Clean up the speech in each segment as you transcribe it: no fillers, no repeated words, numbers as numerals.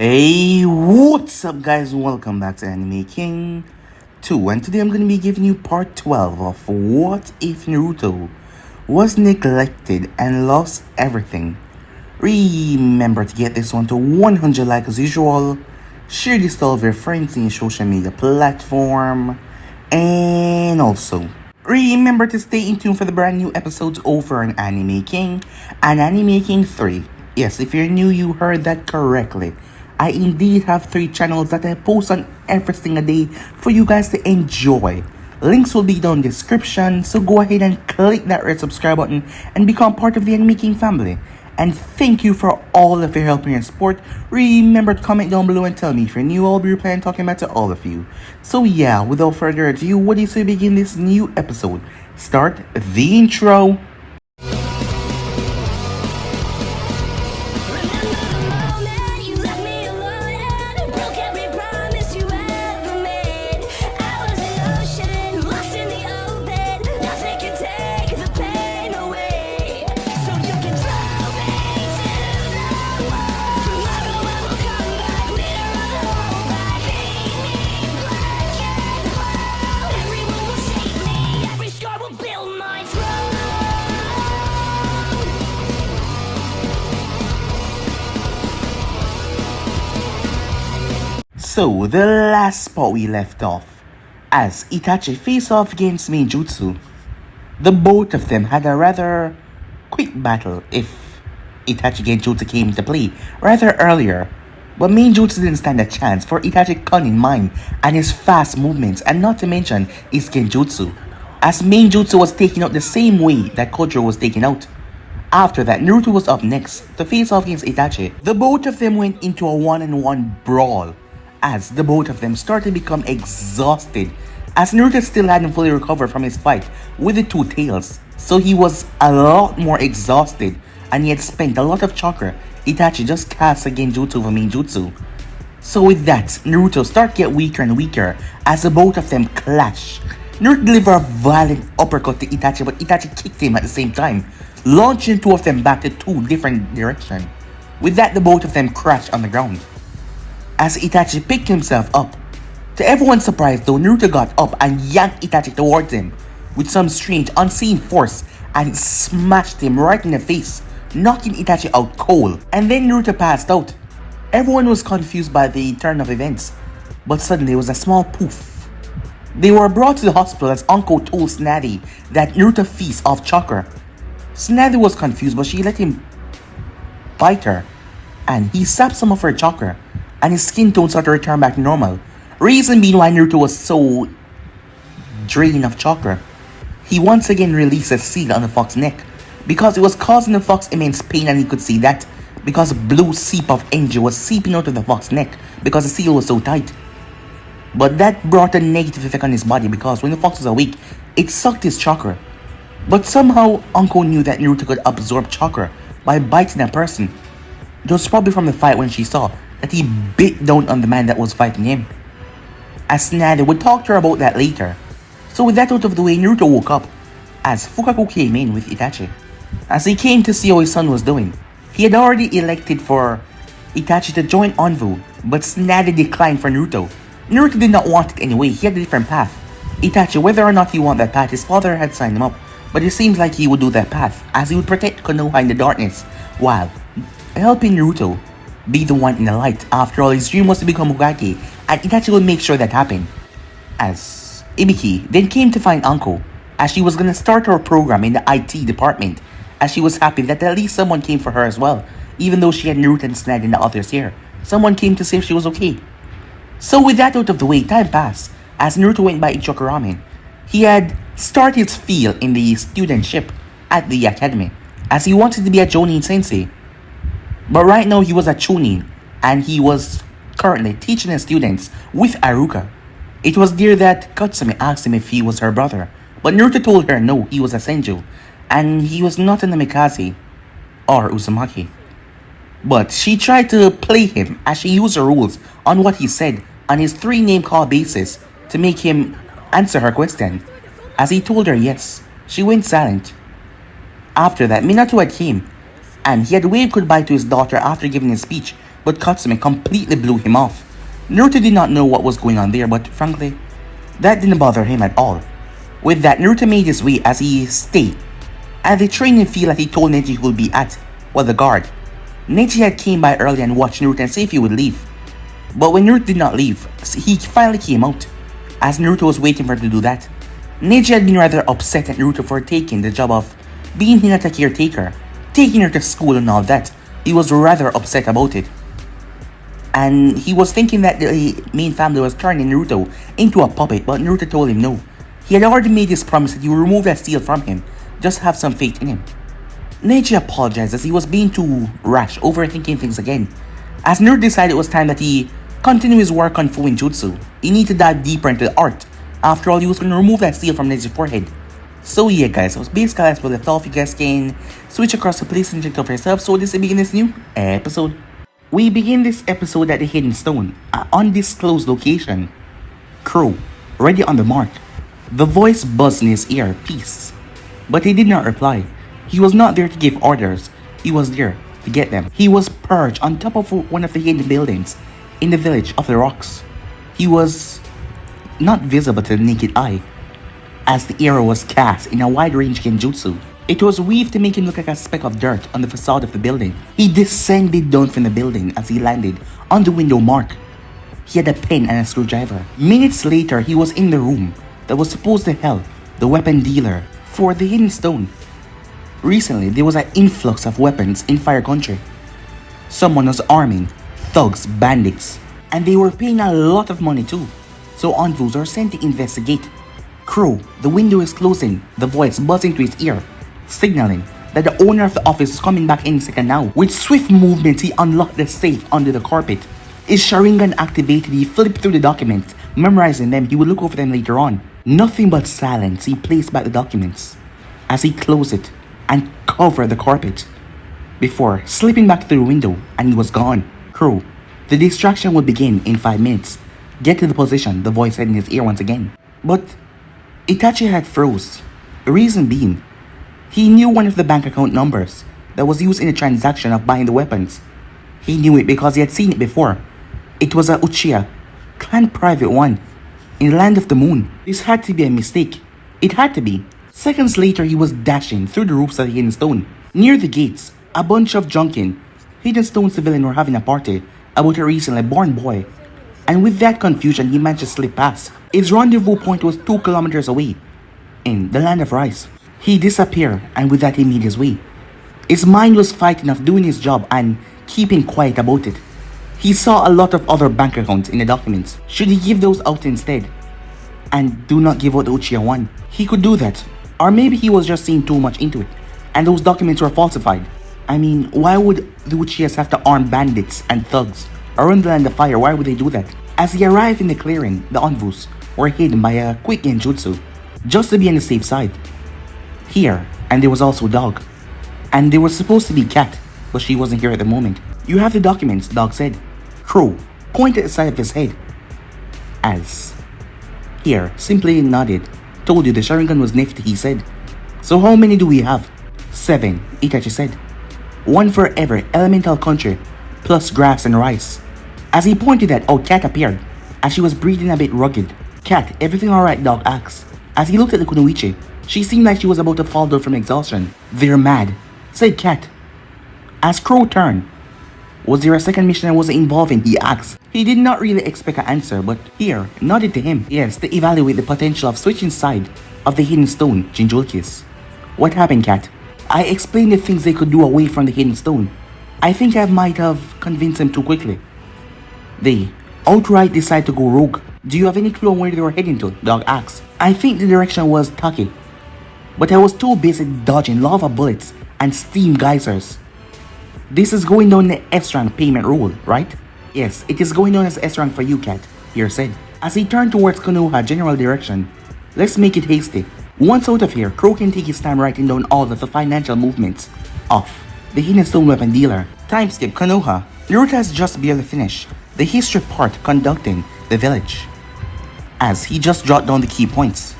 Hey, what's up guys? Welcome back to Anime King 2, and today I'm going to be giving you part 12 of What If Naruto Was Neglected and Lost Everything. Remember to get this one to 100 likes as usual, share this to all of your friends in your social media platform, and also remember to stay in tune for the brand new episodes over on Anime King and Anime King 3. Yes, if you're new, you heard that correctly. I indeed have 3 channels that I post on every single day for you guys to enjoy. Links will be down in the description, so go ahead and click that red subscribe button and become part of the Anime King family. And thank you for all of your help and your support. Remember to comment down below and tell me if you're new. I'll be replying talking back to all of you. So yeah, without further ado, what do you say we begin this new episode? Start the intro. So, the last spot we left off, as Itachi faced off against Mainjutsu, the both of them had a rather quick battle if Itachi Genjutsu came into play rather earlier, but Mainjutsu didn't stand a chance for Itachi's cunning mind and his fast movements, and not to mention his Genjutsu, as Mainjutsu was taken out the same way that Kojiro was taken out. After that, Naruto was up next to face off against Itachi. The both of them went into a one-on-one brawl, as the both of them started to become exhausted, as Naruto still hadn't fully recovered from his fight with the two tails, so he was a lot more exhausted and he had spent a lot of chakra Itachi just cast a genjutsu of a Mainjutsu. So with that, Naruto started to get weaker and weaker as the both of them clash. Naruto delivered a violent uppercut to Itachi, but Itachi kicked him at the same time, launching two of them back to 2 different directions. With that, the both of them crashed on the ground as Itachi picked himself up. To everyone's surprise though, Naruto got up and yanked Itachi towards him with some strange unseen force and smashed him right in the face, knocking Itachi out cold. And then Naruto passed out. Everyone was confused by the turn of events, but suddenly there was a small poof. They were brought to the hospital as Uncle told Snazzy that Naruto feasts off chakra. Snazzy was confused, but she let him bite her, and he sapped some of her chakra, and his skin tone started to return back to normal. Reason being why Naruto was so drained of chakra. He once again released a seal on the fox's neck because it was causing the fox immense pain, and he could see that because blue seep of energy was seeping out of the fox's neck because the seal was so tight. But that brought a negative effect on his body because when the fox was awake, it sucked his chakra. But somehow Uncle knew that Naruto could absorb chakra by biting a person. It was probably from the fight when she saw that he bit down on the man that was fighting him, as Snazzy would talk to her about that later. So with that out of the way, Naruto woke up as Fukaku came in with Itachi. As he came to see how his son was doing, he had already elected for Itachi to join Anvu, but Snazzy declined for Naruto. Naruto did not want it anyway, he had a different path. Itachi, whether or not he wanted that path, his father had signed him up, but it seems like he would do that path, as he would protect Konoha in the darkness, while helping Naruto be the one in the light. After all, his dream was to become Hokage, and Itachi would make sure that happened. As Ibiki then came to find Uncle, as she was gonna start her program in the IT department, as she was happy that at least someone came for her as well, even though she had Naruto and Snad and the others here. Someone came to see if she was okay. So with that out of the way, time passed, as Naruto went by Ichoku Ramen. He had started his field in the studentship at the academy, as he wanted to be a Jonin sensei. But right now he was a Chunin, and he was currently teaching his students with Aruka. It was there that Kisame asked him if he was her brother, but Naruto told her no, he was a Senju, and he was not a Namikaze or Uzumaki. But she tried to play him as she used her rules on what he said on his 3 name call basis to make him answer her question. As he told her yes, she went silent. After that, Minato had came, and he had waved goodbye to his daughter after giving his speech but Kisame completely blew him off. Naruto did not know what was going on there, but frankly, that didn't bother him at all. With that, Naruto made his way as he stayed at the training field that he told Neji he would be at, while the guard. Neji had came by early and watched Naruto and see if he would leave. But when Naruto did not leave, he finally came out, as Naruto was waiting for him to do that. Neji had been rather upset at Naruto for taking the job of being Hinata caretaker, taking her to school and all that. He was rather upset about it. And he was thinking that the main family was turning Naruto into a puppet, but Naruto told him no. He had already made his promise that he would remove that steel from him, just have some faith in him. Neji apologized as he was being too rash, overthinking things again. As Naruto decided it was time that he continue his work on Fuin Jutsu, he needed to dive deeper into the art. After all, he was going to remove that steel from Neji's forehead. So yeah guys, so basically as we left off, you guys can switch across the place and check it out for yourself. So this will begin this new episode. We begin this episode at the Hidden Stone, an undisclosed location. Crow, ready on the mark. The voice buzzed in his ear, peace. But he did not reply. He was not there to give orders, he was there to get them. He was perched on top of one of the hidden buildings in the village of the rocks. He was not visible to the naked eye, as the arrow was cast in a wide-range genjutsu. It was weaved to make him look like a speck of dirt on the facade of the building. He descended down from the building as he landed on the window mark. He had a pen and a screwdriver. Minutes later, he was in the room that was supposed to help the weapon dealer for the Hidden Stone. Recently, there was an influx of weapons in Fire Country. Someone was arming thugs, bandits, and they were paying a lot of money too. So envoys are sent to investigate. Crow, the window is closing, the voice buzzing to his ear, signaling that the owner of the office is coming back any second now. With swift movement, he unlocked the safe under the carpet. His Sharingan activated, he flipped through the documents, memorizing them. He would look over them later on. Nothing but silence, he placed back the documents as he closed it and covered the carpet before slipping back through the window, and he was gone. Crow, the distraction would begin in 5 minutes. Get to the position, the voice said in his ear once again. But Itachi had froze. The reason being, he knew one of the bank account numbers that was used in the transaction of buying the weapons. He knew it because he had seen it before. It was a Uchiha, clan private one, in the land of the moon. This had to be a mistake. It had to be. Seconds later, he was dashing through the roofs of the Hidden Stone. Near the gates, a bunch of drunken Hidden Stone civilians were having a party about a recently born boy. And with that confusion, he managed to slip past. His rendezvous point was 2 kilometers away, in the land of rice. He disappeared, and with that he made his way. His mind was fighting of doing his job and keeping quiet about it. He saw a lot of other bank accounts in the documents. Should he give those out instead? And do not give out the Uchiha one? He could do that. Or maybe he was just seeing too much into it, and those documents were falsified. I mean, why would the Uchihas have to arm bandits and thugs around the land of fire? Why would they do that? As he arrived in the clearing, the envoys were hidden by a quick genjutsu, just to be on the safe side. Here, and there was also Dog. And there was supposed to be Cat, but she wasn't here at the moment. You have the documents, Dog said. Crow pointed at the side of his head. As here simply nodded. Told you the Sharingan was nifty, he said. So how many do we have? 7, Itachi said. 1 for every elemental country, plus grass and rice. As he pointed at out, Cat appeared, as she was breathing a bit rugged. Cat, everything alright? Dog asked. As he looked at the Kunoichi, she seemed like she was about to fall down from exhaustion. They're mad, said Cat. As Crow turned, was there a second mission I wasn't involved in? He asked. He did not really expect an answer, but here nodded to him. Yes, to evaluate the potential of switching side of the Hidden Stone, Jinjulkis. What happened, Cat? I explained the things they could do away from the Hidden Stone. I think I might have convinced them too quickly. They outright decided to go rogue. Do you have any clue on where they were heading to? Dog asked. I think the direction was Taki, but I was too busy dodging lava bullets and steam geysers. This is going down the S-rank payment rule, right? Yes, it is going down as S-rank for you, Cat, here said. As he turned towards Konoha general direction. Let's make it hasty. Once out of here, Crow can take his time writing down all of the financial movements of the Hidden Stone weapon dealer. Time skip Konoha. Naruto has just barely finished the history part conducting the village, as he just jotted down the key points.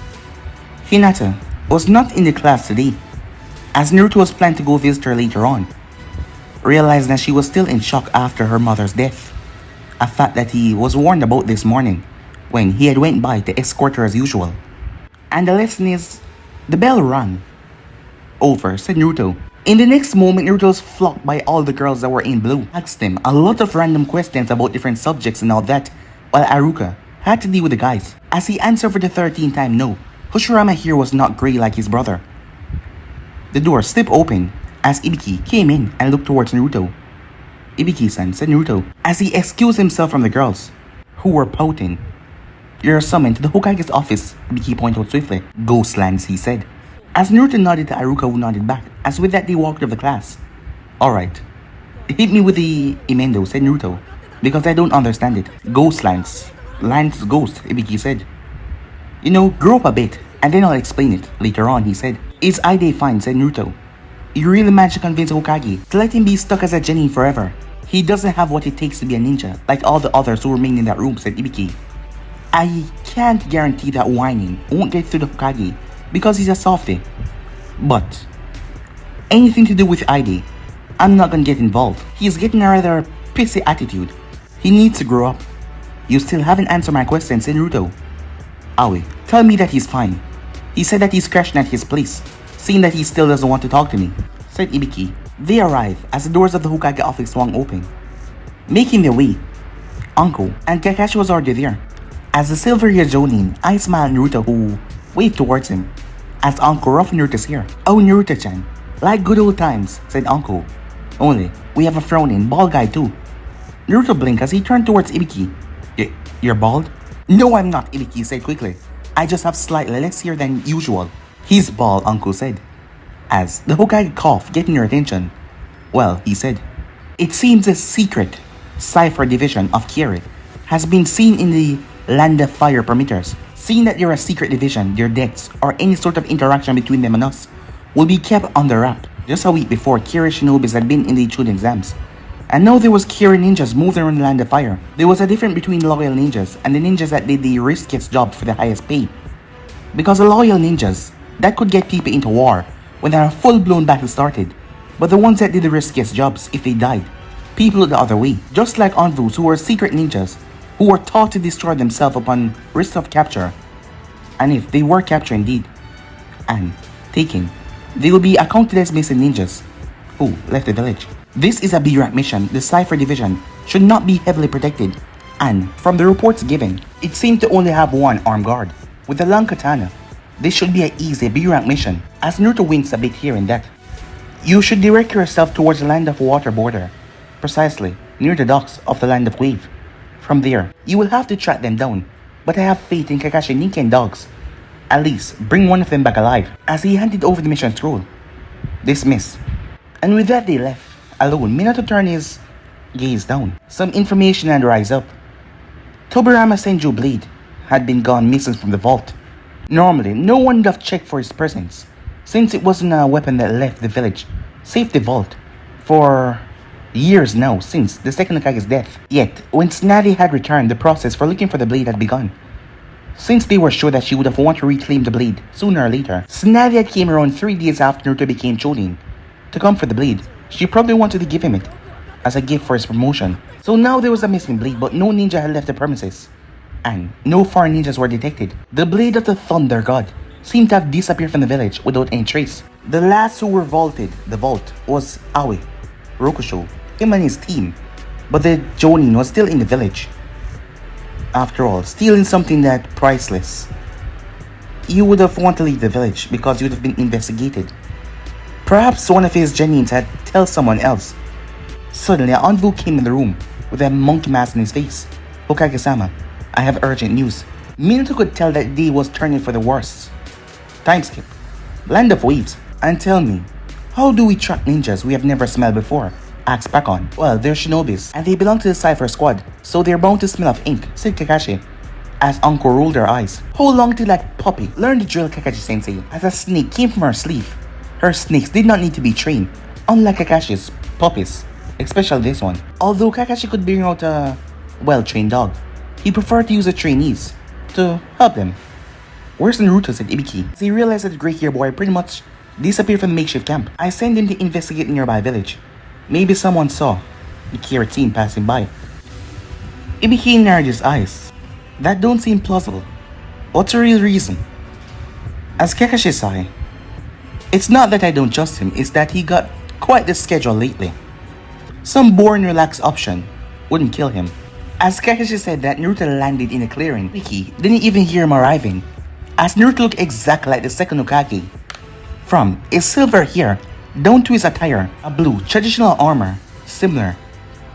Hinata was not in the class today, as Naruto was planning to go visit her later on. realizing that she was still in shock after her mother's death. A fact that he was warned about this morning when he had went by to escort her as usual. And the lesson is, the bell rang. Over, said Naruto. In the next moment, Naruto was flocked by all the girls that were in blue. Asked them a lot of random questions about different subjects and all that, while Aruka had to deal with the guys. As he answered for the 13th time no, Hoshirama here was not grey like his brother. The door slipped open as Ibiki came in and looked towards Naruto. Ibiki-san, said Naruto, as he excused himself from the girls, who were pouting. You're summoned to the Hokage's office, Ibiki pointed out swiftly. Ghostlands, he said. As Naruto nodded to Aruka, who nodded back. As with that, they walked out of the class. Alright. Hit me with the emendo, said Naruto, because I don't understand it. Ghostlands. Lands ghost, Ibiki said. You know, grow up a bit, and then I'll explain it. Later on, he said. Is Ide fine, said Naruto. You really managed to convince Hokage to let him be stuck as a genin forever. He doesn't have what it takes to be a ninja, like all the others who remain in that room, said Ibiki. I can't guarantee that whining won't get through the Hokage, because he's a softie. But anything to do with Ide, I'm not gonna get involved. He's getting a rather pissy attitude. He needs to grow up. You still haven't answered my question, said Naruto. Aoi, tell me that he's fine. He said that he's crashing at his place, seeing that he still doesn't want to talk to me, said Ibiki. They arrived as the doors of the Hokage office swung open. Making their way, Anko and Kakashi was already there. As the silver-haired Jonin, I smiled at Naruto, who waved towards him. As Anko ruffled Naruto's hair. Oh, Naruto-chan, like good old times, said Anko. Only, we have a frowning bald guy too. Naruto blinked as he turned towards Ibiki. You're bald? No, I'm not, Ibiki said quickly. I just have slightly less hair than usual. He's bald, Anko said. As the Hokage coughed, getting your attention. Well, he said, it seems a secret cipher division of Kiri has been seen in the Land of Fire perimeters. Seeing that you're a secret division, their deaths or any sort of interaction between them and us will be kept under wrap. Just a week before, Kiri shinobis had been in the Chunin exams. And now there was Kiri ninjas moving around the Land of Fire. There was a difference between loyal ninjas and the ninjas that did the riskiest job for the highest pay. Because the loyal ninjas, that could get people into war when a full-blown battle started. But the ones that did the riskiest jobs, if they died, people looked the other way. Just like Anvus, who were secret ninjas, who were taught to destroy themselves upon risk of capture. And if they were captured indeed, and taken, they will be accounted as missing ninjas who left the village. This is a B-rank mission. The Cypher Division should not be heavily protected, and from the reports given, it seemed to only have one armed guard, with a long katana. This should be an easy B-rank mission, as Naruto winks a bit here and that. You should direct yourself towards the Land of Water border, precisely near the docks of the Land of Wave. From there, you will have to track them down, but I have faith in Kakashi Ninki and dogs. At least, bring one of them back alive, as he handed over the mission scroll. Dismiss. And with that they left. Alone, Minato turned his gaze down. Some information and rise up. Tobirama Senju blade had been gone missing from the vault. Normally, no one would have checked for his presence, since it wasn't a weapon that left the village, save the vault, for years now since the second Hokage's death. Yet, when Tsunade had returned, the process for looking for the blade had begun. Since they were sure that she would have wanted to reclaim the blade sooner or later, Tsunade had came around 3 days after Naruto became Chunin to come for the blade. She probably wanted to give him it as a gift for his promotion. So now there was a missing blade, but no ninja had left the premises, and no foreign ninjas were detected. The blade of the Thunder God seemed to have disappeared from the village without any trace. The last who were vaulted the vault was Aoi, Rokusho, him and his team, but the Jonin was still in the village. After all, stealing something that priceless, you would have wanted to leave the village because you would have been investigated. Perhaps one of his genins had tell someone else. Suddenly, Anvu came in the room with a monkey mask on his face. Hokage-sama, I have urgent news. Minato could tell that day was turning for the worst. Time skip. Land of Waves. And tell me, how do we track ninjas we have never smelled before? Asked Pakon. Well, they're shinobis, and they belong to the Cypher Squad, so they're bound to smell of ink, said Kakashi. As Anko rolled her eyes. How long till that puppy learned the drill, Kakashi-sensei? As a snake came from her sleeve. Her snakes did not need to be trained, unlike Kakashi's puppies, especially this one. Although Kakashi could bring out a well-trained dog, he preferred to use the trainees to help them. Where's Naruto, said Ibiki, as he realized that the gray-haired boy pretty much disappeared from the makeshift camp. I sent him to investigate the nearby village. Maybe someone saw the Kira team passing by. Ibiki narrowed his eyes. That don't seem plausible. What's the real reason? As Kakashi sighed, it's not that I don't trust him, it's that he got quite the schedule lately. Some boring relaxed option wouldn't kill him. As Kakashi said that, Naruto landed in a clearing. Ibiki didn't even hear him arriving, as Naruto looked exactly like the second Hokage. From his silver hair down to his attire, a blue traditional armor similar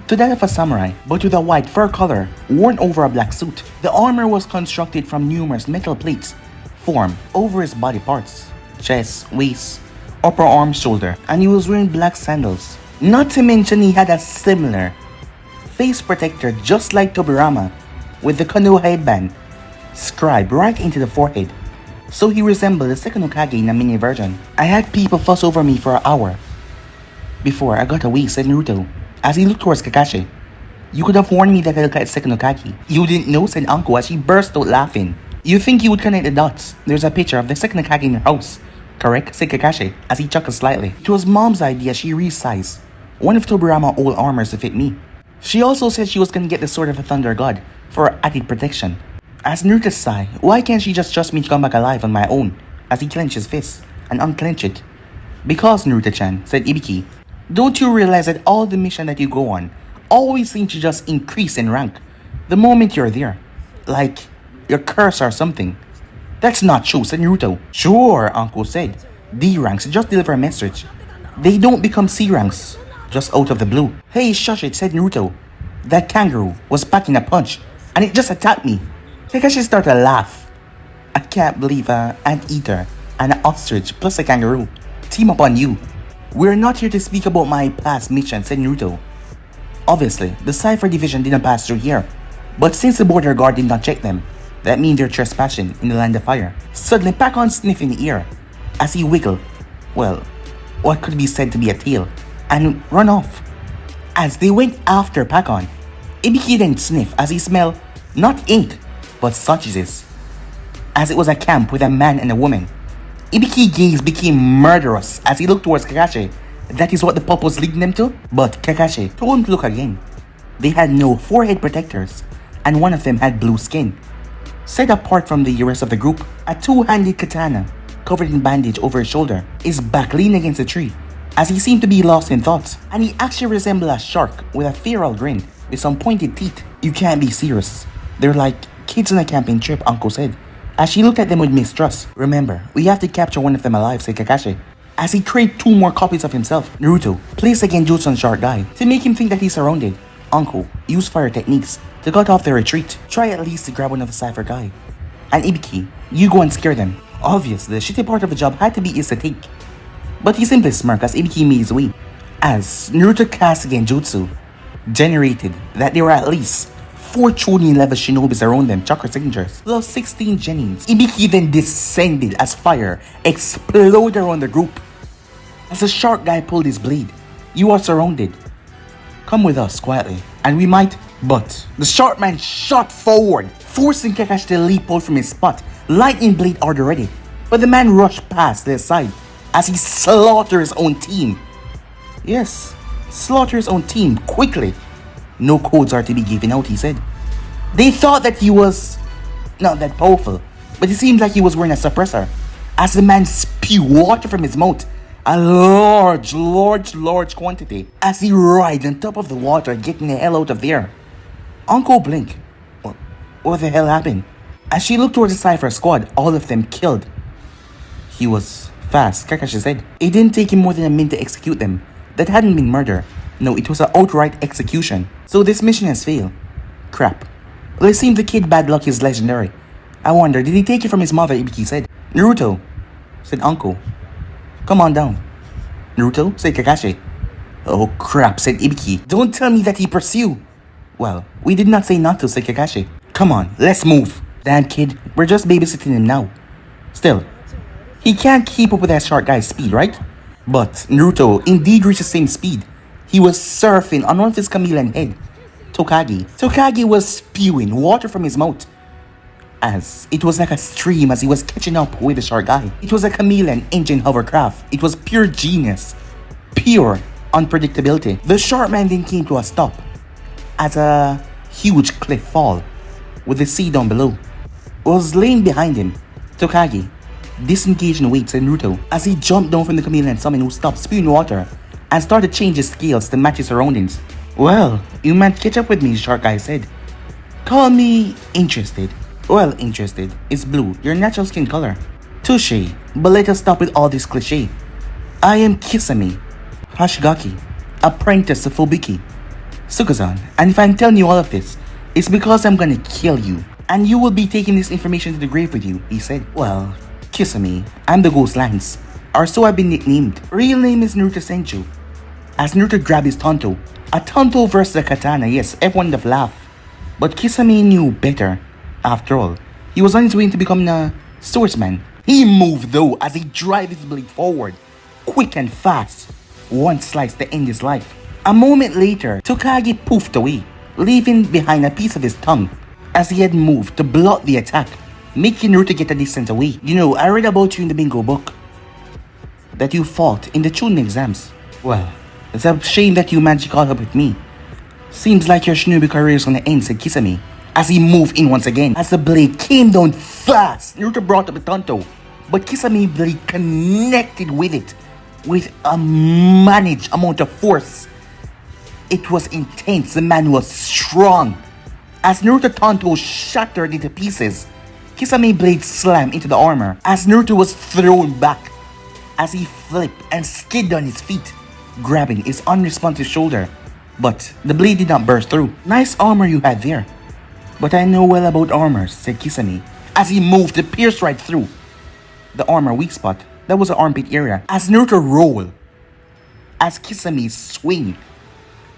to that of a samurai, but with a white fur color worn over a black suit. The armor was constructed from numerous metal plates formed over his body parts, chest, waist, upper arm, shoulder, and he was wearing black sandals. Not to mention he had a similar face protector just like Tobirama, with the Konoha headband scribed right into the forehead. So he resembled the second Hokage in a mini version. I had people fuss over me for an hour before I got away, said Naruto, as he looked towards Kakashi. You could have warned me that I look like second Hokage. You didn't know, said Anko as she burst out laughing. You think you would connect the dots? There's a picture of the second Hokage in your house, correct? Said Kakashi as he chuckled slightly. It was Mom's idea. She resized one of Tobirama's old armors to fit me. She also said she was gonna get the sword of the Thunder God for added protection. As Naruto sighed, why can't she just trust me to come back alive on my own? As he clenched his fist and unclenched it. Because, Naruto-chan, said Ibiki, don't you realize that all the missions that you go on always seem to just increase in rank the moment you're there? Like, your curse or something. That's not true, said Naruto. Sure, Uncle said. D ranks just deliver a message. They don't become C ranks just out of the blue. Hey, shush it, said Naruto. That kangaroo was packing a punch and it just attacked me. Kakashi started to laugh. I can't believe an anteater and an ostrich plus a kangaroo team up on you. We're not here to speak about my past mission, said Naruto. Obviously, the Cypher Division didn't pass through here, but since the border guard did not check them, that means they're trespassing in the land of fire. Suddenly, Pakon sniffed in the ear as he wiggled, well, what could be said to be a tail, and run off. As they went after Pakon, Ibiki then sniffed as he smelled not ink, but sausages, as it was a camp with a man and a woman. Ibiki's gaze became murderous as he looked towards Kakashi. That is what the pup was leading them to? But Kakashi told him to look again. They had no forehead protectors, and one of them had blue skin. Set apart from the rest of the group, a two-handed katana covered in bandage over his shoulder, his back leaned against a tree, as he seemed to be lost in thoughts. And he actually resembled a shark with a feral grin with some pointed teeth. You can't be serious. They're like kids on a camping trip, Uncle said, as she looked at them with mistrust. Remember, we have to capture one of them alive, said Kakashi, as he created 2 more copies of himself. Naruto placed a genjutsu on Shark Guy to make him think that he's surrounded. Uncle used fire techniques to cut off their retreat. Try at least to grab one of the Cypher Guy. And Ibiki, you go and scare them. Obviously, the shitty part of the job had to be his to take. But he simply smirked as Ibiki made his way. As Naruto cast genjutsu generated that there were at least 4 Chunin level shinobis around them, chakra signatures, plus 16 genins. Ibiki then descended as fire exploded around the group. As the Shark Guy pulled his blade, you are surrounded. Come with us quietly, and we might. But the Shark Man shot forward, forcing Kakashi to leap out from his spot, lightning blade order ready. But the man rushed past their side as he slaughtered his own team. Yes, slaughter his own team quickly. No codes are to be given out, he said. They thought that he was not that powerful, but it seemed like he was wearing a suppressor, as the man spewed water from his mouth, a large quantity, as he writhed on top of the water, getting the hell out of there. Uncle blinked. What the hell happened? As she looked towards the Cypher squad, all of them killed. He was fast, Kakashi said. It didn't take him more than a minute to execute them. That hadn't been murder. No, it was an outright execution. So this mission has failed. Crap. Well, it seems the kid bad luck is legendary. I wonder, did he take it from his mother, Ibiki said. Naruto, said Uncle. Come on down. Naruto, said Kakashi. Oh crap, said Ibiki. Don't tell me that he pursued. Well, we did not say not to, said Kakashi. Come on, let's move. Damn kid, we're just babysitting him now. Still, he can't keep up with that Shark Guy's speed, right? But Naruto indeed reached the same speed. He was surfing on one of his chameleon head, Hokage. Hokage was spewing water from his mouth, as it was like a stream as he was catching up with the Shark Guy. It was a chameleon engine hovercraft. It was pure genius. Pure unpredictability. The short man then came to a stop as a huge cliff fall with the sea down below was laying behind him. Hokage disengaged and waits at Naruto as he jumped down from the chameleon summon who stopped spewing water and started to change his scales to match his surroundings. Well, you might catch up with me, short guy said. Call me interested. Well, interested is blue, your natural skin color. Touche, but let us stop with all this cliche. I am Kisame, Hashigaki, apprentice of Fubiki, Sukazan, and if I'm telling you all of this, it's because I'm gonna kill you, and you will be taking this information to the grave with you, he said. Well, Kisame, I'm the Ghost Lance, or so I've been nicknamed. Real name is Naruto Senju. As Naruto grabbed his Tonto, a Tonto versus a katana, yes, everyone would have laughed. But Kisame knew better. After all, he was on his way to becoming a swordsman. He moved though as he drive his blade forward, quick and fast. One slice to end his life. A moment later, Hokage poofed away, leaving behind a piece of his tongue as he had moved to block the attack, making Naruto get a distance away. You know, I read about you in the bingo book that you fought in the Chunin exams. Well, it's a shame that you managed to caught up with me. Seems like your shinobi career is gonna end, said Kisame, as he moved in once again. As the blade came down fast, Naruto brought up a Tonto, but Kisame's blade connected with it with a managed amount of force. It was intense, the man was strong. As Naruto Tonto shattered into pieces, Kisame blade slammed into the armor as Naruto was thrown back as he flipped and skidded on his feet, grabbing his unresponsive shoulder. But the blade did not burst through. Nice armor you had there. But I know well about armors, said Kisame, as he moved to pierce right through the armor weak spot. That was the armpit area. As Naruto rolled, as Kisame swing,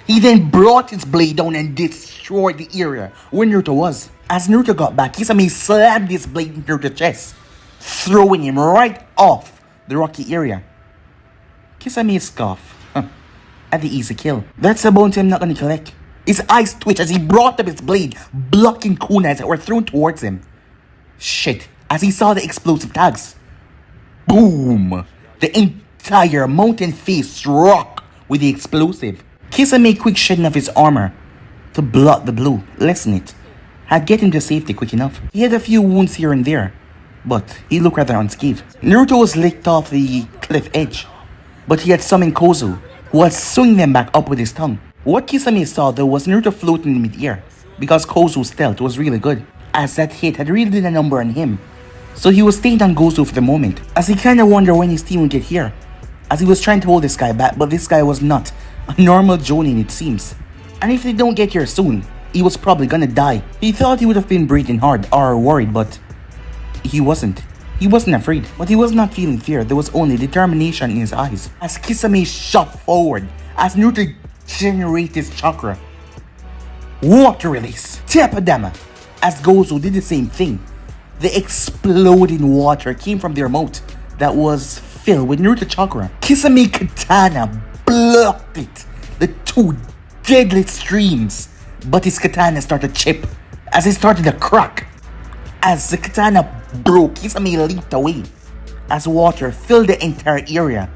he then brought his blade down and destroyed the area where Naruto was. As Naruto got back, Kisame slammed his blade into Naruto's chest, throwing him right off the rocky area. Kisame scoffed at the easy kill. That's a bounty I'm not gonna collect. His eyes twitched as he brought up his blade, blocking kunais that were thrown towards him. Shit, as he saw the explosive tags. Boom! The entire mountain face rocked with the explosive. Kisame made quick shedding of his armor to block the blow, lessen it, had get him to safety quick enough. He had a few wounds here and there, but he looked rather unscathed. Naruto was licked off the cliff edge, but he had summoned Kozu, who was swinging them back up with his tongue. What Kisame saw though was Naruto floating in mid-air, because Kozu's stealth was really good, as that hit had really done a number on him. So he was staying on Gozu for the moment, as he kinda wondered when his team would get here, as he was trying to hold this guy back, but this guy was not a normal Jonin it seems. And if they don't get here soon, he was probably gonna die. He thought he would have been breathing hard or worried, but he wasn't. He wasn't afraid, but he was not feeling fear. There was only determination in his eyes. As Kisame shot forward, as Naruto generated his chakra. Water release. Tapadama. As Gozu did the same thing. The exploding water came from their mouth that was filled with Naruto chakra. Kisame katana blocked it. The two deadly streams. But his katana started to chip as it started to crack. As the katana broke, Kisame leaped away as water filled the entire area.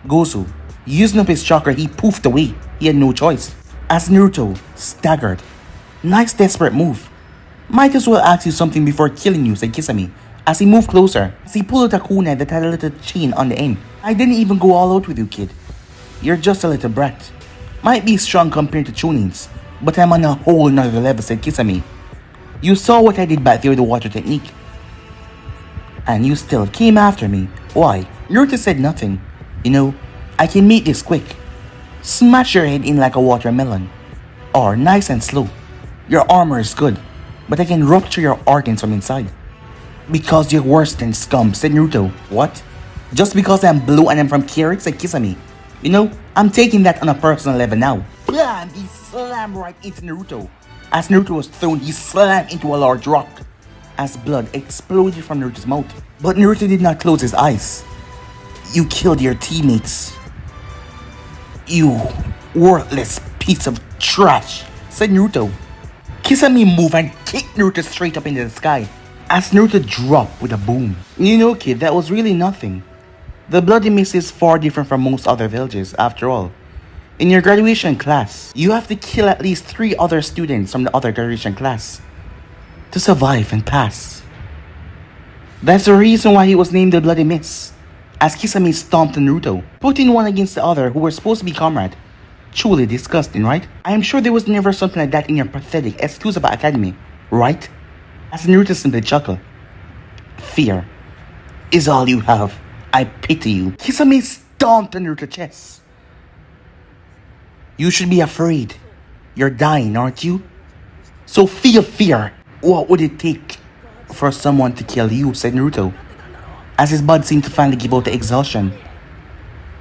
Gozu, using up his chakra, he poofed away. He had no choice. As Naruto staggered. Nice desperate move. Might as well ask you something before killing you, said Kisame, as he moved closer. As he pulled out a kunai that had a little chain on the end. I didn't even go all out with you, kid. You're just a little brat. Might be strong compared to Chunins, but I'm on a whole nother level, said Kisame. You saw what I did back there with the water technique. And you still came after me. Why? Naruto said nothing. You know, I can make this quick. Smash your head in like a watermelon. Or nice and slow. Your armor is good, but I can rupture your organs from inside. Because you're worse than scum, said Naruto. What? Just because I'm blue and I'm from Kirik, said Kisame. You know, I'm taking that on a personal level now. Blam! He slammed right into Naruto. As Naruto was thrown, he slammed into a large rock as blood exploded from Naruto's mouth. But Naruto did not close his eyes. You killed your teammates. You worthless piece of trash, said Naruto. Kisame moved and kicked Naruto straight up into the sky as Naruto dropped with a boom. You know, kid, that was really nothing. The bloody mist is far different from most other villages, after all. In your graduation class, you have to kill at least 3 other students from the other graduation class to survive and pass. That's the reason why he was named the Bloody Mist, as Kisame stomped Naruto, putting one against the other who were supposed to be comrade. Truly disgusting, right? I am sure there was never something like that in your pathetic, excusable academy, right? As Naruto simply chuckled. Fear is all you have. I pity you. Kisame stomped Naruto's chest. You should be afraid. You're dying, aren't you? So feel fear. What would it take for someone to kill you, said Naruto, as his body seemed to finally give out the exhaustion.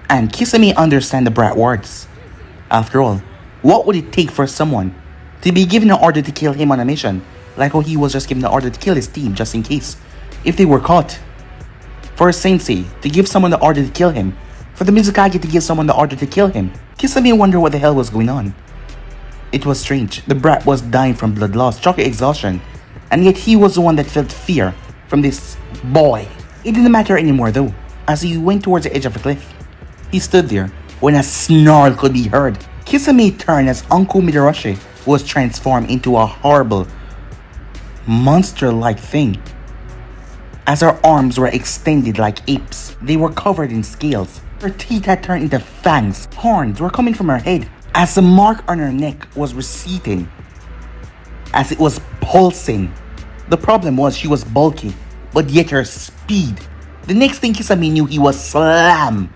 And Kisame understand the bright words. After all, what would it take for someone to be given an order to kill him on a mission, like how he was just given the order to kill his team just in case, if they were caught? For a sensei to give someone the order to kill him, for the Mizukage to give someone the order to kill him. Kisame wondered what the hell was going on. It was strange. The brat was dying from blood loss, chakra exhaustion, and yet he was the one that felt fear from this boy. It didn't matter anymore though, as he went towards the edge of a cliff. He stood there when a snarl could be heard. Kisame turned as Uncle Midarashi was transformed into a horrible, monster-like thing. As her arms were extended like apes, they were covered in scales. Her teeth had turned into fangs. Horns were coming from her head, as the mark on her neck was receding, as it was pulsing. The problem was she was bulky, but yet her speed. The next thing Kisame knew, he was slammed.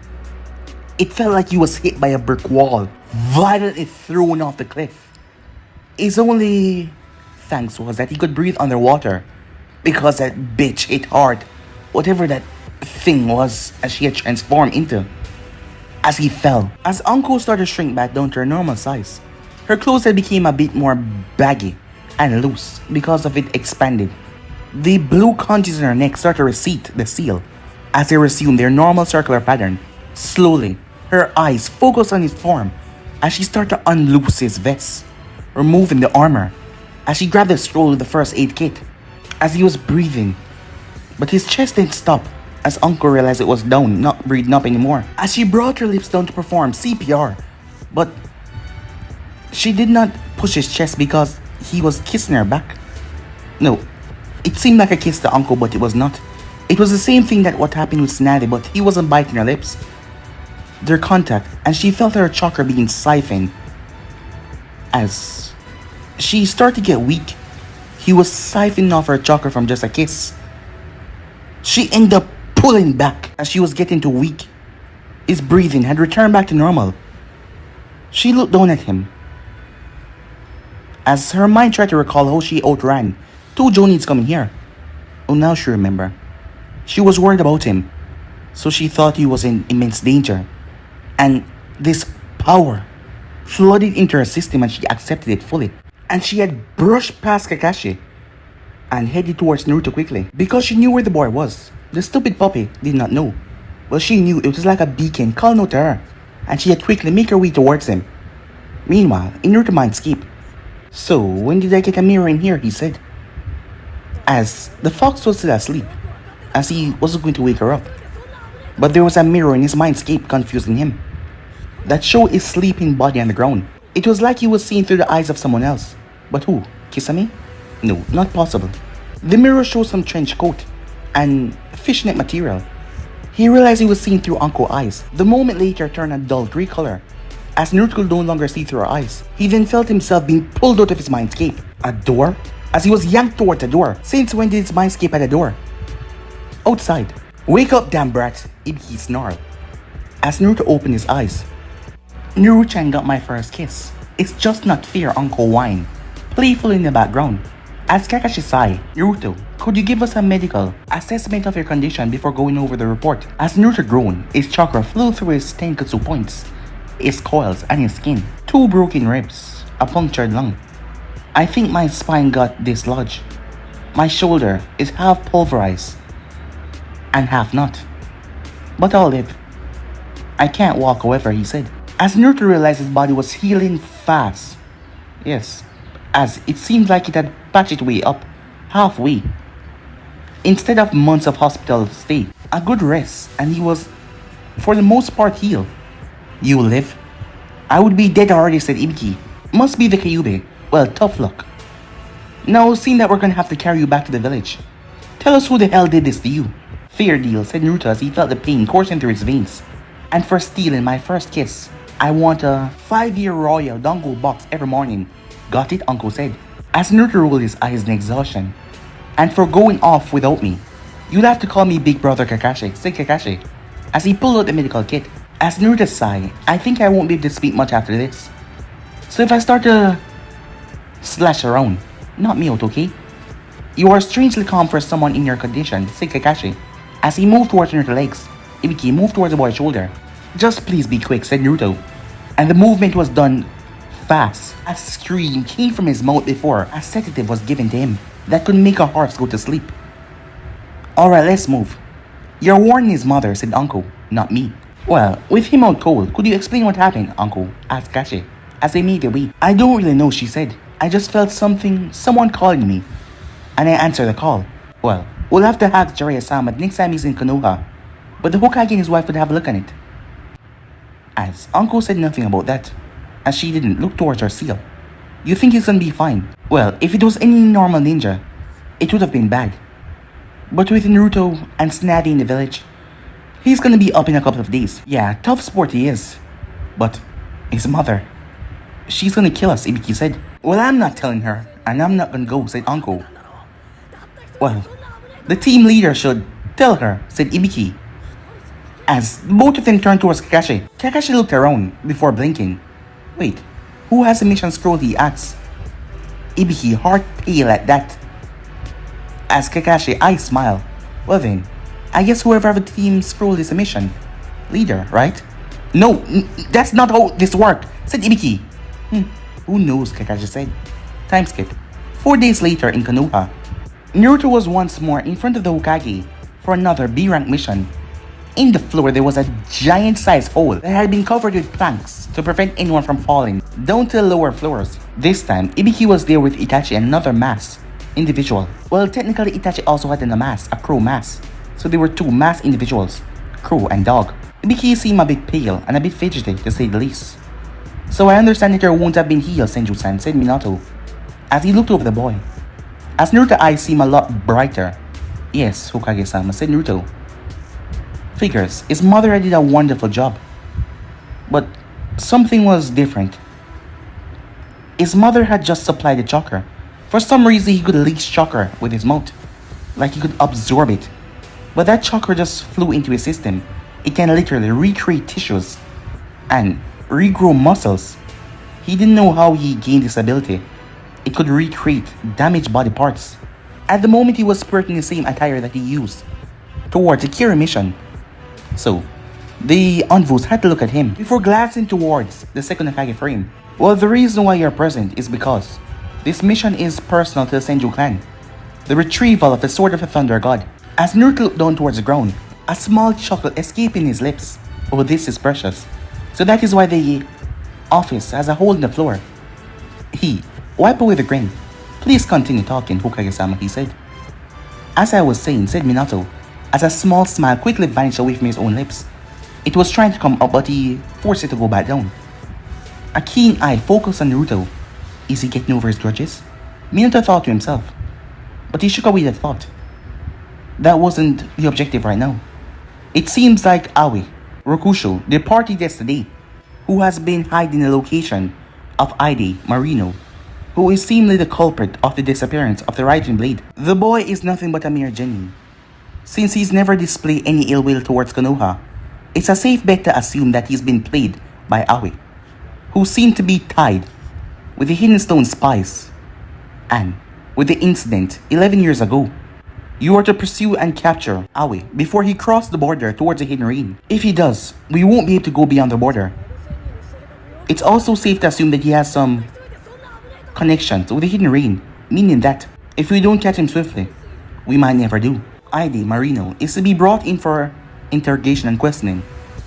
It felt like he was hit by a brick wall, violently thrown off the cliff. His only thanks was that he could breathe underwater, because that bitch hit hard, whatever that thing was as she had transformed into. As he fell, as Anko started to shrink back down to her normal size, her clothes had become a bit more baggy and loose because of it expanded. The blue conches in her neck started to recede the seal as they resumed their normal circular pattern. Slowly, her eyes focused on his form as she started to unloose his vest, removing the armor, as she grabbed the scroll with the first aid kit, as he was breathing. But his chest didn't stop as Uncle realized it was down, not breathing up anymore, as she brought her lips down to perform CPR. But she did not push his chest because he was kissing her back. No, it seemed like a kiss to Uncle, but it was not. It was the same thing that what happened with Snaddy, but he wasn't biting her lips. Their contact, and she felt her chakra being siphoned. As she started to get weak, he was siphoning off her chakra from just a kiss. She ended up pulling back as she was getting too weak. His breathing had returned back to normal. She looked down at him as her mind tried to recall how she outran 2 Jonins coming here. Oh, now she remembered. She was worried about him, so she thought he was in immense danger. And this power flooded into her system and she accepted it fully. And she had brushed past Kakashi and headed towards Naruto quickly because she knew where the boy was. The stupid puppy did not know. Well, she knew it was like a beacon calling out to her, and she had quickly made her way towards him. Meanwhile, in Naruto Mindscape, so when did I get a mirror in here, he said, as the fox was still asleep, as he wasn't going to wake her up. But there was a mirror in his Mindscape confusing him that showed his sleeping body on the ground. It was like he was seeing through the eyes of someone else. But who? Kisame? No, not possible. The mirror showed some trench coat and fishnet material. He realized he was seeing through Anko's eyes. The moment later turned a dull grey color, as Naruto could no longer see through her eyes. He then felt himself being pulled out of his Mindscape. A door? As he was yanked toward the door. Since when did his Mindscape at the door? Outside. Wake up, damn brat, Ibiki snarled, as Naruto opened his eyes. Naruto-chan got my first kiss. It's just not fair, Uncle whined, playful in the background. As Kakashi sighed, Naruto, could you give us a medical assessment of your condition before going over the report? As Naruto groaned, his chakra flew through his tenketsu points, his coils, and his skin. 2 broken ribs, a punctured lung. I think my spine got dislodged. My shoulder is half pulverized and half not. But I'll live. I can't walk, however, he said, as Naruto realized his body was healing fast. Yes, as it seemed like it had patched its way up, halfway. Instead of months of hospital stay, a good rest, and he was, for the most part, healed. You live? I would be dead already, said Ibiki. Must be the Kyuubi. Well, tough luck. Now, seeing that we're gonna have to carry you back to the village, tell us who the hell did this to you. Fair deal, said Naruto as he felt the pain coursing through his veins. And for stealing my first kiss, I want a 5-year royal dango box every morning. Got it, Uncle said, as Naruto rolled his eyes in exhaustion. And for going off without me, you'll have to call me Big Brother Kakashi, said Kakashi, as he pulled out the medical kit. As Naruto sighed, I think I won't be able to speak much after this. So if I start to slash around, not me out, okay? You are strangely calm for someone in your condition, said Kakashi, as he moved towards Naruto's legs. Ibiki moved towards the boy's shoulder. Just please be quick, said Naruto. And the movement was done fast. A scream came from his mouth before a sedative was given to him that could make a horse go to sleep. Alright, let's move. You're warning his mother, said Uncle, not me. Well, with him out cold, could you explain what happened, Uncle? Asked Kakashi, as they made their way. I don't really know, she said. I just felt someone calling me, and I answered the call. Well, we'll have to ask Jiraiya-sama next time he's in Konoha, but the Hokage and his wife would have a look on it. As Uncle said nothing about that, as she didn't look towards her seal. You think he's gonna be fine? Well, if it was any normal ninja, it would have been bad. But with Naruto and Snazzy in the village, he's gonna be up in a couple of days. Yeah, tough sport he is. But his mother, she's gonna kill us, Ibiki said. Well, I'm not telling her, and I'm not gonna go, said Uncle. Well, the team leader should tell her, said Ibiki. As both of them turned towards Kakashi, Kakashi looked around before blinking. Wait, who has the mission scroll, he asked. Ibiki, heart pale at that. As Kakashi, I smile. Well then, I guess whoever the team scroll is a mission leader, right? No, that's not how this works, said Ibiki. Who knows, Kakashi said. Time skip. 4 days later in Konoha, Naruto was once more in front of the Hokage for another B-rank mission. In the floor there was a giant-sized hole that had been covered with planks to prevent anyone from falling down to the lower floors. This time, Ibiki was there with Itachi and another masked individual. Well, technically Itachi also had a crow mask. So there were two masked individuals, crow and dog. Ibiki seemed a bit pale and a bit fidgety to say the least. So I understand that your wounds have been healed, Senju-san, said Minato, as he looked over the boy. As Naruto's eyes seemed a lot brighter. Yes, Hokage-sama, said Naruto. Figures, his mother did a wonderful job. But something was different. His mother had just supplied the chakra. For some reason he could leech chakra with his mouth, like he could absorb it. But that chakra just flew into his system. It can literally recreate tissues and regrow muscles. He didn't know how he gained this ability. It could recreate damaged body parts. At the moment he was sporting the same attire that he used towards the Kira mission. So, the envoys had to look at him before glancing towards the second Hokage frame. Well, the reason why you're present is because this mission is personal to the Senju clan. The retrieval of the Sword of the Thunder God. As Naruto looked down towards the ground, a small chuckle escaped in his lips. Oh, this is precious. So that is why the office has a hole in the floor. He wiped away the grin. Please continue talking, Hokage-sama, he said. As I was saying, said Minato, as a small smile quickly vanished away from his own lips. It was trying to come up, but he forced it to go back down. A keen eye focused on Naruto. Is he getting over his grudges? Minato thought to himself, but he shook away that thought. That wasn't the objective right now. It seems like Aoi, Rokusho, departed yesterday, who has been hiding the location of NidaimeNaruto, who is seemingly the culprit of the disappearance of the Rising Blade. The boy is nothing but a mere genin. Since he's never displayed any ill will towards Konoha, it's a safe bet to assume that he's been played by Aoi, who seemed to be tied with the Hidden Stone spies, and with the incident 11 years ago. You are to pursue and capture Aoi before he crossed the border towards the Hidden Rain. If he does, we won't be able to go beyond the border. It's also safe to assume that he has some connections with the Hidden Rain, meaning that if we don't catch him swiftly, we might never do. NidaimeNaruto is to be brought in for interrogation and questioning,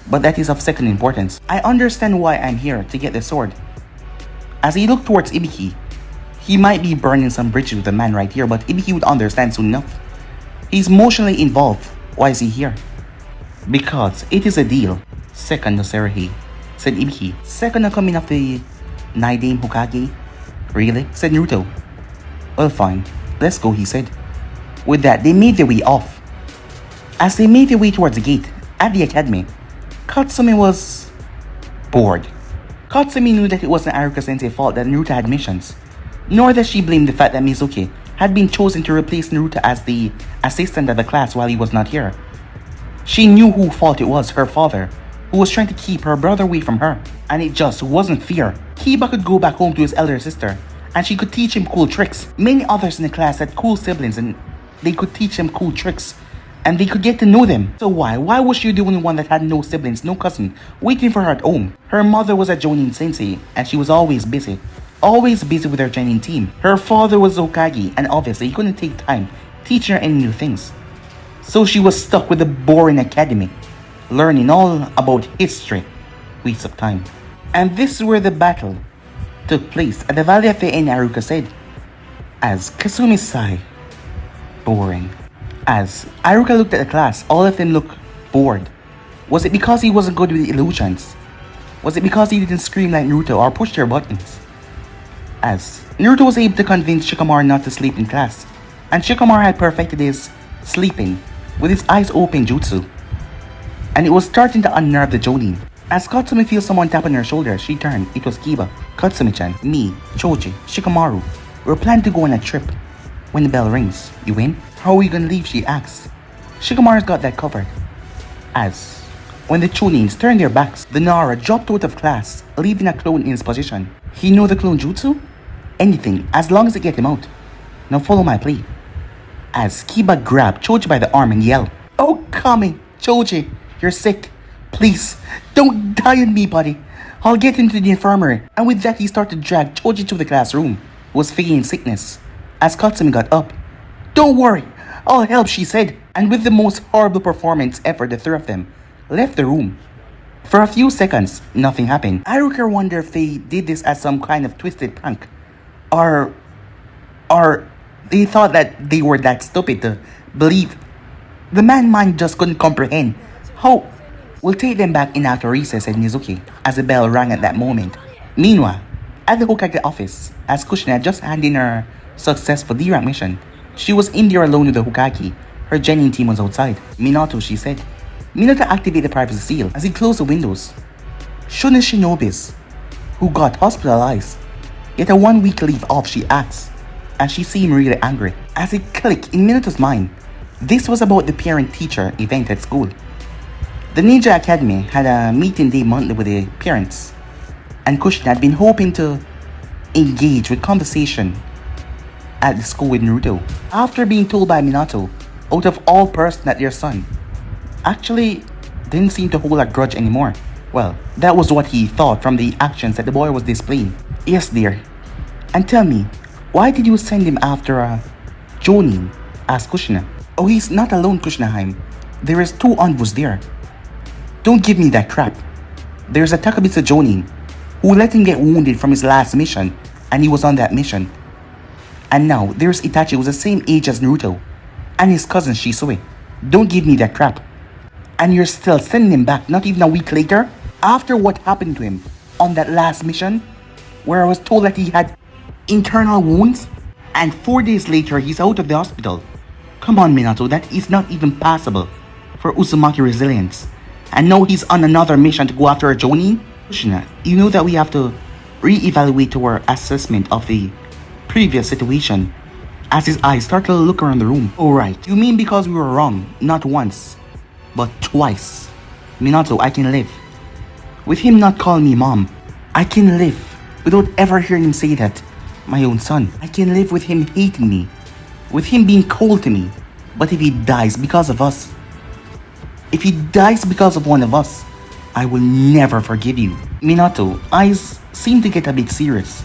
but that is of second importance. I understand why I'm here to get the sword. As he looked towards Ibiki, he might be burning some bridges with the man right here, but Ibiki would understand soon enough. He's emotionally involved. Why is he here? Because it is a deal. Second, no Serahi. said Ibiki. Second on coming of the Nidaime Hokage. Really? Said Naruto. Well, fine. Let's go, he said. With that, they made their way off. As they made their way towards the gate at the academy, Katsumi was bored. Katsumi knew that it wasn't Aruka-sensei's fault that Naruto had missions, nor that she blamed the fact that Mizuki had been chosen to replace Naruto as the assistant of the class while he was not here. She knew whose fault it was, her father, who was trying to keep her brother away from her, and it just wasn't fair. Kiba could go back home to his elder sister, and she could teach him cool tricks. Many others in the class had cool siblings, and they could teach him cool tricks, and they could get to know them. So why was she the only one that had no siblings, no cousin, waiting for her at home? Her mother was a Jonin sensei, and she was always busy with her Jonin team. Her father was Hokage, and obviously he couldn't take time teaching her any new things. So she was stuck with the boring academy, learning all about history. Waste of time. And this is where the battle took place at the Valley of the End, Aruka said, as Kasumi sighed. Boring. As Aruka looked at the class, all of them looked bored. Was it because he wasn't good with illusions? Was it because he didn't scream like Naruto or push their buttons? As Naruto was able to convince Shikamaru not to sleep in class, and Shikamaru had perfected his sleeping with his eyes open jutsu, and it was starting to unnerve the Jonin. As Katsumi feels someone tap on her shoulder, she turned. It was Kiba. Katsumi-chan, me, Choji, Shikamaru. We're planning to go on a trip. When the bell rings, you in? How are we gonna leave? She asks. Shikamaru's got that covered. As when the Chunins turned their backs, the Nara dropped out of class, leaving a clone in his position. He know the clone jutsu? Anything, as long as it get him out. Now follow my plea. As Kiba grabbed Choji by the arm and yelled, "Oh, Kami, Choji, you're sick. Please, don't die on me, buddy. I'll get into the infirmary." And with that, he started to drag Choji to the classroom, who was feigning sickness. As Katsumi got up, "Don't worry, I'll help," she said. And with the most horrible performance ever, the three of them left the room. For a few seconds, nothing happened. Aruka wondered if they did this as some kind of twisted prank. Or they thought that they were that stupid to believe. The man mind just couldn't comprehend how. "We'll take them back in after recess," said Mizuki, as the bell rang at that moment. Meanwhile, at the Hokage office, as Kushina had just handed in her successful D-rank mission, she was in there alone with the Hokage. Her Genin team was outside. "Minato," she said. Minato activated the privacy seal as he closed the windows. Shouldn't shinobis who got hospitalized get a 1 week leave off, she asked, and she seemed really angry. As it clicked in Minato's mind, this was about the parent-teacher event at school. The Ninja Academy had a meeting day monthly with the parents, and Kushina had been hoping to engage with conversation at the school with Naruto. After being told by Minato, out of all person, that their son actually didn't seem to hold a grudge anymore. Well, that was what he thought from the actions that the boy was displaying. "Yes, dear. And tell me, why did you send him after a Jonin?" asked Kushina. "Oh, he's not alone, Kushinaheim. There is 2 envoys there. Don't give me that crap. There's a Takabitsu Jonin who let him get wounded from his last mission, and he was on that mission. And now there's Itachi, who's the same age as Naruto, and his cousin Shisui. Don't give me that crap. And you're still sending him back, not even a week later, after what happened to him on that last mission, where I was told that he had internal wounds, and 4 days later he's out of the hospital. Come on, Minato, that is not even possible for Uzumaki resilience. And now he's on another mission to go after a Jonin? Kushina, you know that we have to re-evaluate our assessment of the previous situation." As his eyes started to look around the room. "Oh right, you mean because we were wrong, not once, but twice. Minato, I can live with him not calling me mom. I can live without ever hearing him say that, my own son. I can live with him hating me, with him being cold to me. But if he dies because of us, if he dies because of one of us, I will never forgive you." Minato, eyes seemed to get a bit serious.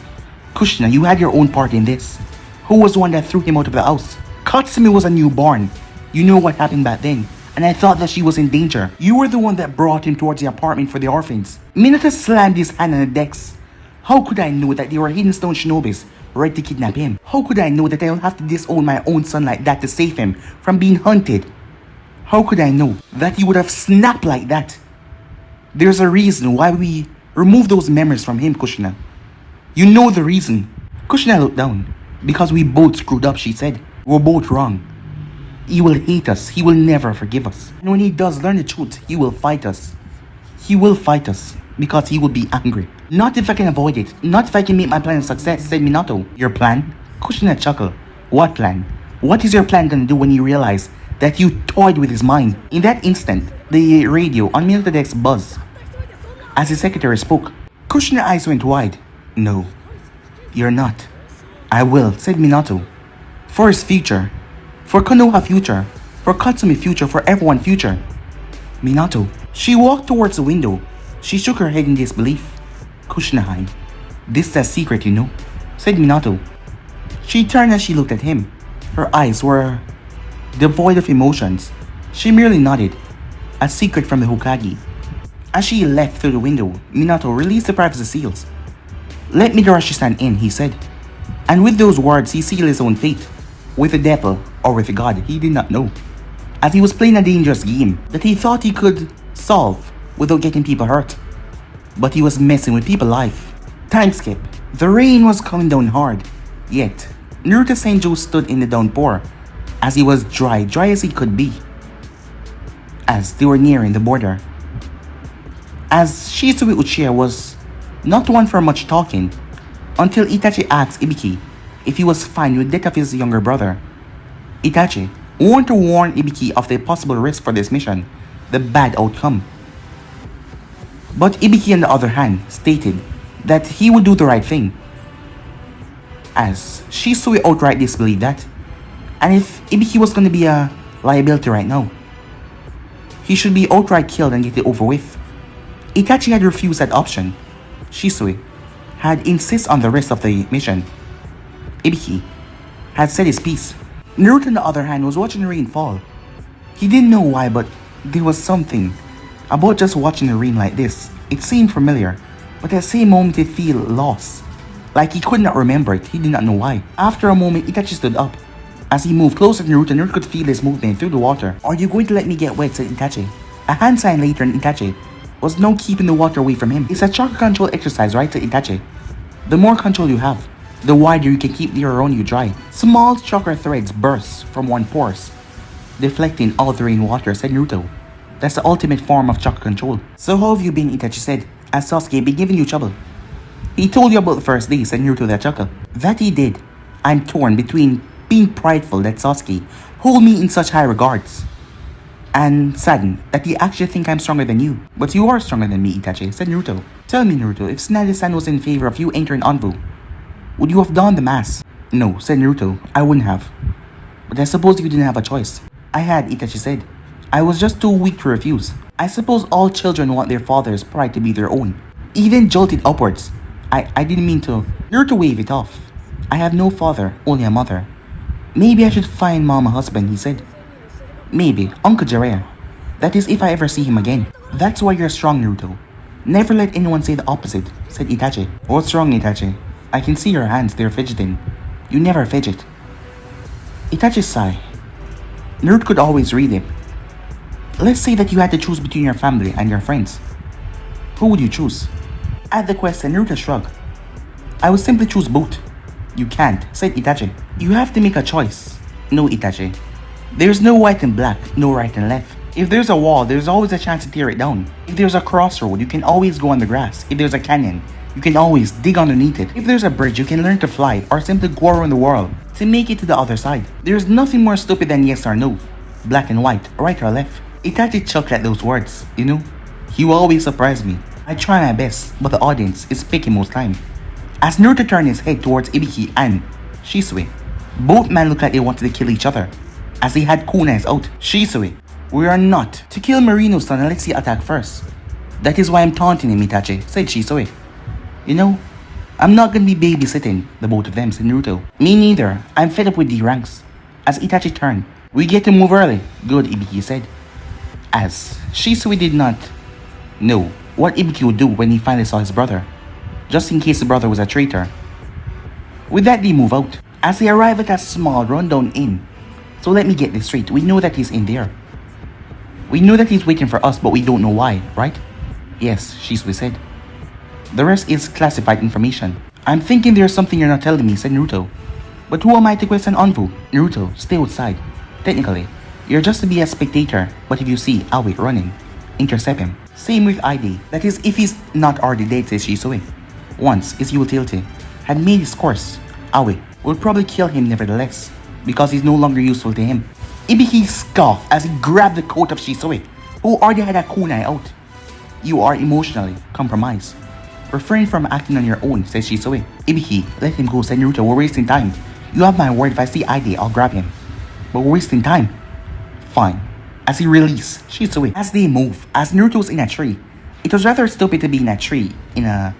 "Kushina, you had your own part in this. Who was the one that threw him out of the house? Katsumi was a newborn. You know what happened back then, and I thought that she was in danger. You were the one that brought him towards the apartment for the orphans." Minato slammed his hand on the desk. "How could I know that they were hidden stone shinobis ready to kidnap him? How could I know that I'll have to disown my own son like that to save him from being hunted? How could I know that he would have snapped like that? There's a reason why we Remove those memories from him, Kushina. You know the reason. Kushina looked down. Because we both screwed up, she said. We're both wrong. He will hate us. He will never forgive us. And when he does learn the truth, he will fight us. He will fight us because he will be angry. Not if I can avoid it. Not if I can make my plan a success, said Minato. Your plan? Kushina chuckled. What plan? What is your plan gonna do when you realize that you toyed with his mind? In that instant, the radio on Minato Deck's buzzed. As his secretary spoke, Kushina's eyes went wide. No, you're not. I will, said Minato. For his future. For Konoha future. For Katsumi future. For everyone future. Minato. She walked towards the window. She shook her head in disbelief. Kushina, this is a secret, you know, said Minato. She turned as she looked at him. Her eyes were devoid of emotions. She merely nodded. A secret from the Hokage. As she left through the window, Minato released the privacy seals. Let Midarashi-san in, he said. And with those words, he sealed his own fate. With the devil, or with God, he did not know. As he was playing a dangerous game that he thought he could solve without getting people hurt. But he was messing with people's life. Time skip. The rain was coming down hard. Yet, Naruto Senju stood in the downpour, as he was dry as he could be. As they were nearing the border. As Shisui Uchiha was not one for much talking, until Itachi asked Ibiki if he was fine with the death of his younger brother. Itachi wanted to warn Ibiki of the possible risk for this mission, the bad outcome. But Ibiki, on the other hand, stated that he would do the right thing. As Shisui outright disbelieved that, and if Ibiki was going to be a liability right now, he should be outright killed and get it over with. Itachi had refused that option. Shisui had insisted on the rest of the mission. Ibiki had said his piece. Naruto, on the other hand, was watching the rain fall. He didn't know why, but there was something about just watching the rain like this. It seemed familiar, but at the same moment it felt lost. Like he could not remember it, he did not know why. After a moment, Itachi stood up. As he moved closer to Naruto, Naruto could feel his movement through the water. Are you going to let me get wet, said Itachi. A hand sign later, and Itachi was now keeping the water away from him. It's a chakra control exercise, right, said Itachi. The more control you have, the wider you can keep the air around you dry. Small chakra threads burst from one pores, deflecting all the rainwater, said Naruto. That's the ultimate form of chakra control. So how have you been, Itachi said, as Sasuke been giving you trouble? He told you about the first day, said Naruto that chuckle. That he did. I'm torn between being prideful that Sasuke hold me in such high regards, and saddened that you actually think I'm stronger than you. But you are stronger than me, Itachi, said Naruto. Tell me, Naruto, if Tsunade-san was in favor of you entering Anbu, would you have donned the mask? No, said Naruto, I wouldn't have. But I suppose you didn't have a choice. I had, Itachi said. I was just too weak to refuse. I suppose all children want their father's pride to be their own. He then jolted upwards. I didn't mean to. Naruto waved it off. I have no father, only a mother. Maybe I should find mom a husband, he said. Maybe, Uncle Jiraiya. That is if I ever see him again. That's why you're strong, Naruto. Never let anyone say the opposite, said Itachi. What's wrong, Itachi? I can see your hands, they're fidgeting. You never fidget. Itachi sighed. Naruto could always read him. Let's say that you had to choose between your family and your friends. Who would you choose? At the question, Naruto shrugged. I would simply choose both. You can't, said Itachi. You have to make a choice. No, Itachi. There's no white and black, no right and left. If there's a wall, there's always a chance to tear it down. If there's a crossroad, you can always go on the grass. If there's a canyon, you can always dig underneath it. If there's a bridge, you can learn to fly or simply go around the world to make it to the other side. There's nothing more stupid than yes or no, black and white, right or left. Itachi chuckled at those words, you know. He will always surprise me. I try my best, but the audience is picking most time. As Naruto turned his head towards Ibiki and Shisui, both men looked like they wanted to kill each other, as they had kunais out. Shisui, we are not to kill Marino's son unless he attack first. That is why I'm taunting him, Itachi, said Shisui. You know, I'm not gonna be babysitting the both of them, said Naruto. Me neither, I'm fed up with the ranks. As Itachi turned, we get to move early. Good, Ibiki said. As Shisui did not know what Ibiki would do when he finally saw his brother, just in case the brother was a traitor. With that, they move out. As they arrive at a small rundown inn. So let me get this straight, we know that he's in there. We know that he's waiting for us, but we don't know why, right? Yes, Shisui said. The rest is classified information. I'm thinking there's something you're not telling me, said Naruto. But who am I to question Anvu? Naruto, stay outside. Technically, you're just to be a spectator, but if you see Aoi running, intercept him. Same with ID. That is, if he's not already dead, says Shisui. Once his utility had made his course, Aoi would probably kill him nevertheless, because he's no longer useful to him. Ibiki scoffed as he grabbed the coat of Shisui, who already had a kunai out. You are emotionally compromised. Refrain from acting on your own, says Shisui. Ibiki, let him go, said Naruto. We're wasting time. You have my word, if I see ID, I'll grab him. But we're wasting time. Fine. As he released Shisui, as they move, as Naruto's in a tree. It was rather stupid to be in a tree in a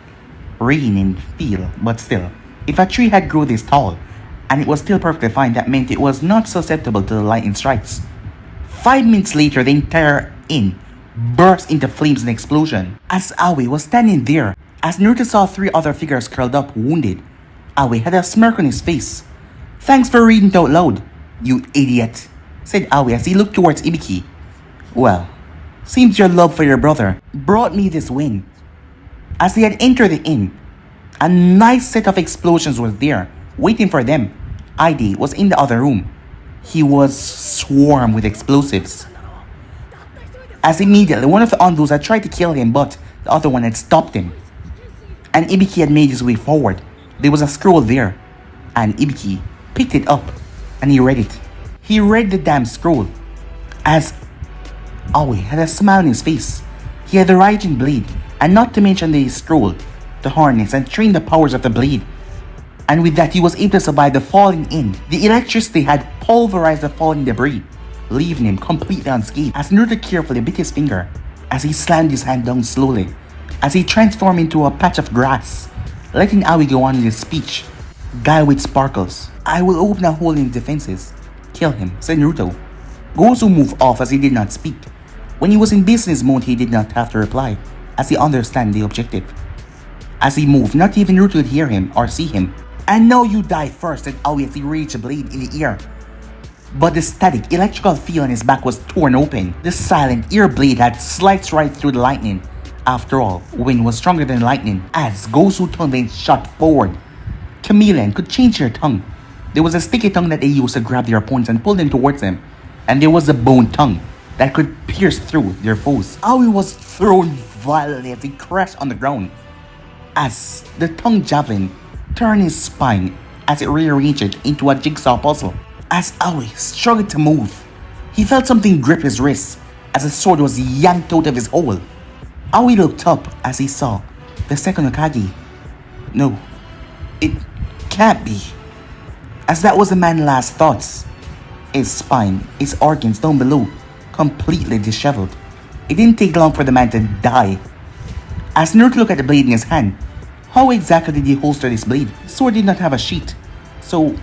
raining field, but still. If a tree had grown this tall, and it was still perfectly fine, that meant it was not susceptible to the lightning strikes. 5 minutes later, the entire inn burst into flames and explosion. As Aoi was standing there, as Naruto saw 3 other figures curled up, wounded, Aoi had a smirk on his face. Thanks for reading it out loud, you idiot, said Aoi as he looked towards Ibiki. Well, seems your love for your brother brought me this win. As they had entered the inn, a nice set of explosions was there, waiting for them. ID was in the other room. He was swarmed with explosives. As immediately, one of the Onvus had tried to kill him, but the other one had stopped him. And Ibiki had made his way forward. There was a scroll there, and Ibiki picked it up, and he read it. He read the damn scroll, as Aoi had a smile on his face. He had the Raijin blade, and not to mention the scroll, the harness, and train the powers of the blade. And with that, he was able to survive the falling in. The electricity had pulverized the falling debris, leaving him completely unscathed. As Naruto carefully bit his finger, as he slammed his hand down slowly, as he transformed into a patch of grass, letting Aoi go on in his speech. Guy with sparkles. I will open a hole in his defenses. Kill him, said Naruto. Gozu moved off as he did not speak. When he was in business mode, he did not have to reply, as he understood the objective. As he moved, not even Naruto could hear him or see him. And now you die first, said Aoi as he raised a blade in the air. But the static electrical field on his back was torn open. The silent ear blade had sliced right through the lightning. After all, wind was stronger than lightning. As Gozu's tongue then shot forward, chameleon could change their tongue. There was a sticky tongue that they used to grab their opponents and pull them towards them. And there was a bone tongue that could pierce through their foes. Aoi was thrown violently as he crashed on the ground, as the tongue javelin turned his spine as it rearranged it into a jigsaw puzzle. As Aoi struggled to move, he felt something grip his wrist as a sword was yanked out of his hole. Aoi looked up as he saw the second Hokage. No, it can't be, as that was the man's last thoughts. His spine, his organs down below, completely disheveled. It didn't take long for the man to die. As Naruto looked at the blade in his hand, how exactly did he holster this blade? The sword did not have a sheath, so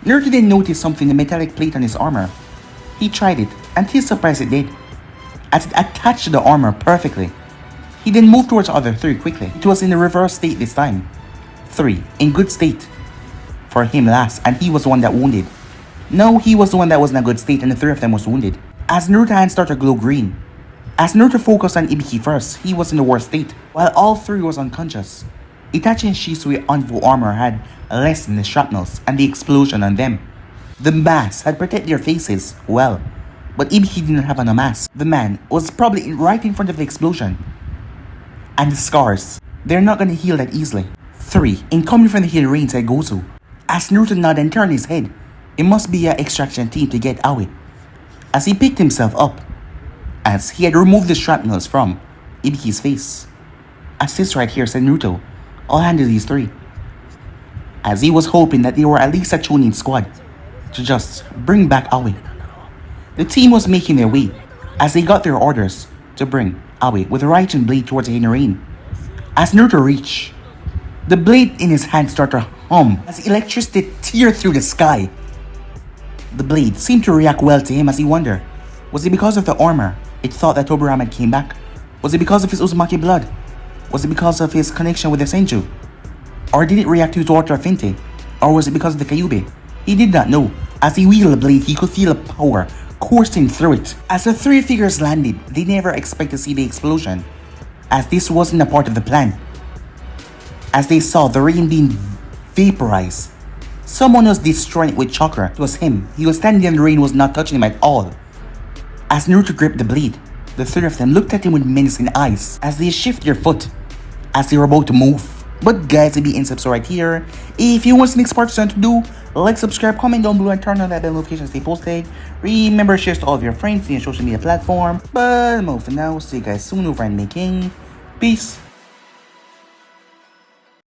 Naruto then noticed something in the metallic plate on his armor. He tried it, and to his surprise it did, as it attached to the armor perfectly. He then moved towards the other 3 quickly. It was in the reverse state this time. 3 in good state for him last, and he was the one that wounded. No, he was the one that was in a good state, and the 3 of them was wounded. As Naruto's hands started to glow green. As Naruto focused on Ibiki first, he was in the worst state, while all 3 was unconscious. Itachi and Shisui Onvu armor had less than the shrapnels and the explosion on them. The mask had protected their faces well, but Ibiki did not have a mask. The man was probably right in front of the explosion. And the scars, they're not gonna heal that easily. 3 incoming from the hill range, said Gozu. As Naruto nodded and turned his head, it must be an extraction team to get Aoi. As he picked himself up, as he had removed the shrapnels from Ibiki's face. Assist right here, said Naruto. I'll handle these 3. As he was hoping that they were at least a tuning squad to just bring back Aoi. The team was making their way as they got their orders to bring Aoi with a Raijin blade towards the inner rain. As Naruto reached, the blade in his hand started to hum as electricity teared through the sky. The blade seemed to react well to him as he wondered, was it because of the armor it thought that Tobirama had came back? Was it because of his Uzumaki blood? Was it because of his connection with the Senju? Or did it react to his water affinity? Or was it because of the Kyuubi? He did not know. As he wielded the blade, he could feel a power coursing through it. As the 3 figures landed, they never expected to see the explosion, as this wasn't a part of the plan. as they saw the rain being vaporized. Someone was destroying it with chakra. It was him. He was standing in the rain, was not touching him at all. As Naruto gripped the blade, the three of them looked at him with menacing eyes as they shifted their foot as they were about to move. But guys, it'll be in subs right here. If you want the next part to do, like, subscribe, comment down below, and turn on that bell notification to stay posted. Remember, share to all of your friends in your social media platform. But for now, see you guys soon over in making. Peace.